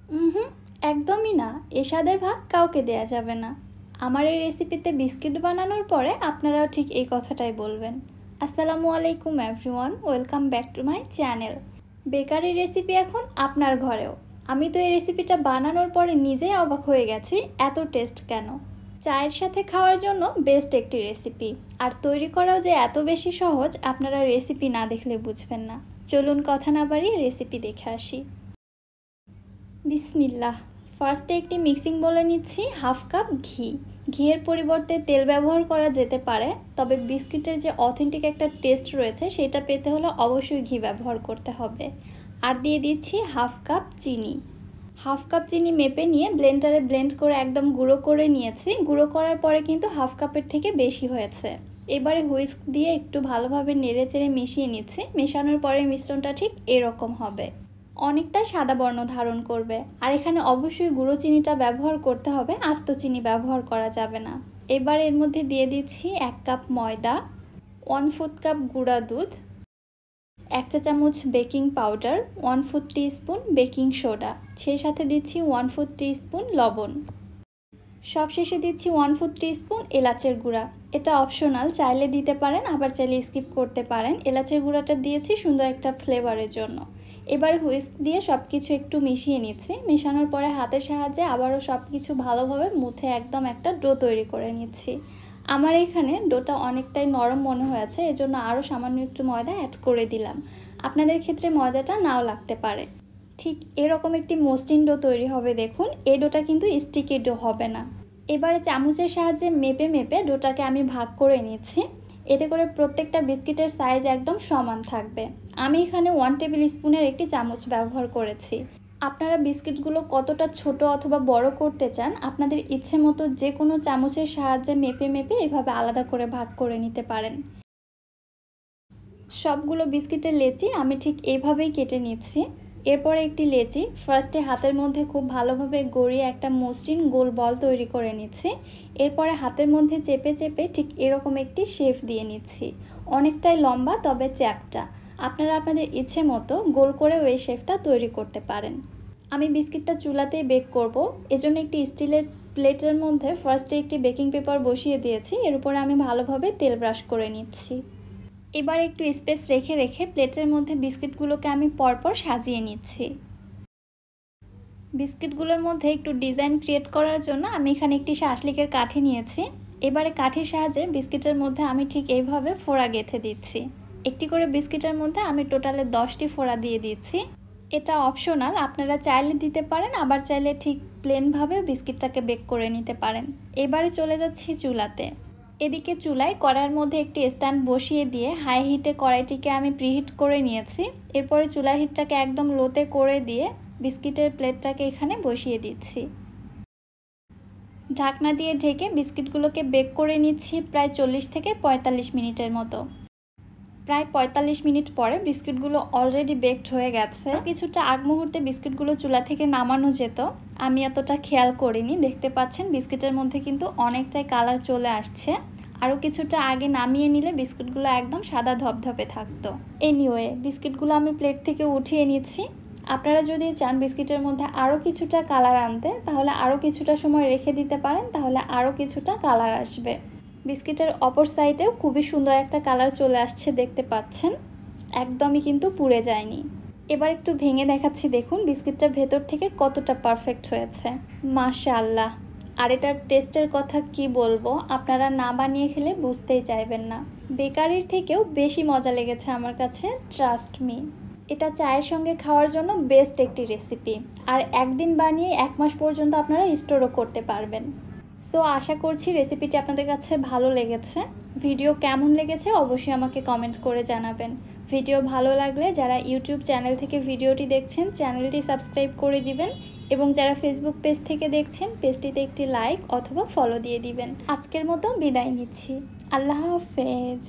হুম, একদমই না। এ স্বাদের ভাগ কাউকে দেয়া যাবে না। আমার এই রেসিপিতে বিস্কিট বানানোর পরে আপনারাও ঠিক এই কথাটাই বলবেন। আসসালামু আলাইকুম everyone, welcome back to my channel. Bakery recipe এখন আপনার ঘরেও। আমি তো এই রেসিপিটা বানানোর পরে নিজেই অবাক হয়ে গেছি, এত টেস্ট কেন। চায়ের সাথে খাওয়ার জন্য বেস্ট একটি রেসিপি, আর তৈরি করাও যে এত বেশি সহজ আপনারা রেসিপি না দেখলে বুঝবেন না। চলুন কথা না বাড়িয়ে রেসিপি দেখে আসি। বিসমিল্লাহ। ফার্স্টে একটি মিক্সিং বলে নিচ্ছি হাফ কাপ ঘি। ঘিয়ের পরিবর্তে তেল ব্যবহার করা যেতে পারে, তবে বিস্কিটের যে অথেন্টিক একটা টেস্ট রয়েছে সেটা পেতে হলে অবশ্যই ঘি ব্যবহার করতে হবে। আর দিয়ে দিচ্ছি হাফ কাপ চিনি। হাফ কাপ চিনি মেপে নিয়ে ব্লেন্ডারে ব্লেন্ড করে একদম গুঁড়ো করে নিয়েছি। গুঁড়ো করার পরে কিন্তু হাফ কাপের থেকে বেশি হয়েছে। এবারে হুইস্ক দিয়ে একটু ভালোভাবে নেড়ে চেড়ে মিশিয়ে নিচ্ছি। মেশানোর পরে মিশ্রণটা ঠিক এরকম হবে, অনেকটা সাদা বর্ণ ধারণ করবে। আর এখানে অবশ্যই গুঁড়ো চিনিটা ব্যবহার করতে হবে, আস্ত চিনি ব্যবহার করা যাবে না। এবার এর মধ্যে দিয়ে দিচ্ছি 1 কাপ ময়দা, 1/4 কাপ গুঁড়া দুধ, 1 চা চামচ baking powder, 1/4 teaspoon baking soda, সেই সাথে দিচ্ছি 1/4 টিস্পুন লবণ। সবশেষে দিচ্ছি 1/4 টিস্পুন এলাচের গুঁড়া। এটা অপশনাল, চাইলে দিতে পারেন, আবার চাইলে স্কিপ করতে পারেন। এলাচের গুঁড়াটা দিয়েছি সুন্দর একটা ফ্লেভারের জন্য। এবার হুইস্ক দিয়ে সব কিছু একটু মিশিয়ে নিচ্ছি। মেশানোর পরে হাতের সাহায্যে আবারও সব কিছু ভালোভাবে মুথে একদম একটা ডো তৈরি করে নিচ্ছি। আমার এখানে ডোটা অনেকটাই নরম মনে হয়েছে, এজন্য আরও সামান্য একটু ময়দা অ্যাড করে দিলাম। আপনাদের ক্ষেত্রে ময়দাটা নাও লাগতে পারে। ঠিক এরকম একটি মসৃণ ডো তৈরি হবে। দেখুন, এই ডোটা কিন্তু স্টিকি ডো হবে না। এবারে চামচের সাহায্যে মেপে মেপে ডোটাকে আমি ভাগ করে নিচ্ছি। এতে করে প্রত্যেকটা বিস্কিটের সাইজ একদম সমান থাকবে। আমি এখানে 1 টেবিল স্পুনের একটি চামচ ব্যবহার করেছি। আপনারা বিস্কিটগুলো কতটা ছোট অথবা বড় করতে চান আপনাদের ইচ্ছে মতো যে কোনো চামচের সাহায্যে মেপে মেপে এভাবে আলাদা করে ভাগ করে নিতে পারেন। সবগুলো বিস্কিটের লেচি আমি ঠিক এইভাবেই কেটে নিচ্ছি। এরপরে একটি লেচি ফার্স্টে হাতের মধ্যে খুব ভালোভাবে গড়িয়ে একটা মসৃণ গোল বল তৈরি করে নিচ্ছি। এরপরে হাতের মধ্যে চেপে চেপে ঠিক এরকম একটি শেপ দিয়ে নিচ্ছি। অনেকটাই লম্বা তবে চ্যাপ্টা। আপনারা আপনাদের ইচ্ছে মতো গোল করেও এই শেপটা তৈরি করতে পারেন। আমি বিস্কিটটা চুলাতেই বেক করব, এজন্য একটি স্টিলের প্লেটের মধ্যে ফার্স্টে একটি বেকিং পেপার বসিয়ে দিয়েছি। এর উপরে আমি ভালোভাবে তেল ব্রাশ করে নিচ্ছি। এবার একটু স্পেস রেখে রেখে প্লেটের মধ্যে বিস্কিটগুলোকে আমি পরপর সাজিয়ে নিচ্ছি। বিস্কিটগুলোর মধ্যে একটু ডিজাইন ক্রিয়েট করার জন্য আমি এখানে একটি শাসলিকের কাঠি নিয়েছি। এবারে কাঠির সাহায্যে বিস্কিটের মধ্যে আমি ঠিক এইভাবে ফোড়া গেঁথে দিচ্ছি। একটি করে বিস্কিটের মধ্যে আমি টোটালে 10টি ফোড়া দিয়ে দিচ্ছি। এটা অপশনাল, আপনারা চাইলে দিতে পারেন, আবার চাইলে ঠিক প্লেনভাবে বিস্কিটটাকে বেক করে নিতে পারেন। এবারে চলে যাচ্ছি চুলাতে। এদিকে চুলায় কড়াইয়ের মধ্যে একটি স্ট্যান্ড বসিয়ে দিয়ে হাই হিটে কড়াইটিকে আমি প্রিহিট করে নিয়েছি। এরপরে চুলার হিটটাকে একদম লোতে করে দিয়ে বিস্কিটের প্লেটটাকে এখানে বসিয়ে দিচ্ছি। ঢাকনা দিয়ে ঢেকে বিস্কিটগুলোকে বেক করে নিচ্ছি প্রায় 40 থেকে 45 মিনিটের মতো। প্রায় 45 মিনিট পরে বিস্কিটগুলো অলরেডি বেকড হয়ে গেছে। কিছুটা আগ মুহূর্তে বিস্কিটগুলো চুলা থেকে নামানো যেত, আমি এতটা খেয়াল করিনি। দেখতে পাচ্ছেন বিস্কিটের মধ্যে কিন্তু অনেকটাই কালার চলে আসছে। আরও কিছুটা আগে নামিয়ে নিলে বিস্কিটগুলো একদম সাদা ধপধপে থাকতো। এনিওয়ে, বিস্কিটগুলো আমি প্লেট থেকে উঠিয়ে নিচ্ছি। আপনারা যদি চান বিস্কিটের মধ্যে আরও কিছুটা কালার আনতে, তাহলে আরও কিছুটা সময় রেখে দিতে পারেন, তাহলে আরও কিছুটা কালার আসবে। বিস্কিটের অপর সাইডেও খুবই সুন্দর একটা কালার চলে আসছে, দেখতে পাচ্ছেন। একদমই কিন্তু পুড়ে যায়নি। এবার একটু ভেঙে দেখাচ্ছি, দেখুন বিস্কিটটা ভেতর থেকে কতটা পারফেক্ট হয়েছে। মাশাআল্লাহ। আর এটার টেস্টের কথা কি বলবো, আপনারা না বানিয়ে খেলে বুঝতেই চাইবেন না। বেকারির থেকেও বেশি মজা লেগেছে আমার কাছে, ট্রাস্ট মি। এটা চায়ের সঙ্গে খাওয়ার জন্য বেস্ট একটি রেসিপি। আর একদিন বানিয়ে 1 মাস পর্যন্ত আপনারা স্টোরও করতে পারবেন। সো আশা করছি রেসিপিটি আপনাদের কাছে ভালো লেগেছে। ভিডিও কেমন লেগেছে অবশ্যই আমাকে কমেন্ট করে জানাবেন। ভিডিও ভালো লাগলে যারা ইউটিউব চ্যানেল থেকে ভিডিওটি দেখছেন চ্যানেলটি সাবস্ক্রাইব করে দিবেন, এবং যারা ফেসবুক পেজ থেকে দেখছেন পেজটিতে একটি লাইক অথবা ফলো দিয়ে দিবেন। আজকের মতো বিদায় নিচ্ছি। আল্লাহ হাফেজ।